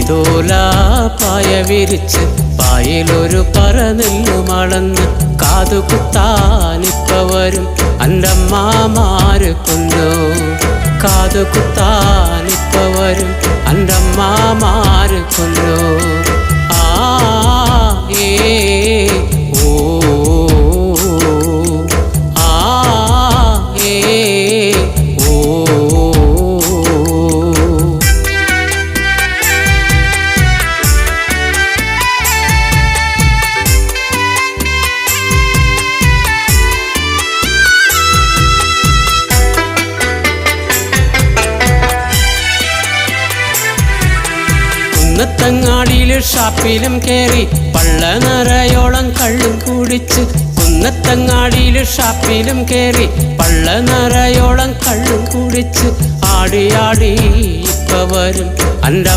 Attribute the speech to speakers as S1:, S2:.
S1: പന്തോല പായ വിരിച്ച് പായലൊരു പറ നെല്ലുമളന്ന് കാതുകുത്താനിപ്പ വരും അൻ്റമ്മമാര് കൊല്ലോ. കാതുകുത്താനിപ്പ വരും അൻ്റമ്മമാര് കൊല്ലോ. ആ ഏ ഓ ആ ഏ ഓ. കുന്നത്തങ്ങാടിയില് ഷാപ്പിലും കേറി പള്ള നിറയോളം കള്ളും കുടിച്ച്. കുന്നത്തങ്ങാടിയില് ഷാപ്പിലും കേറി പള്ള നിറയോളം കള്ളും കുടിച്ച്. ആടി ആടി ഇപ്പ വരും അൻ്റെ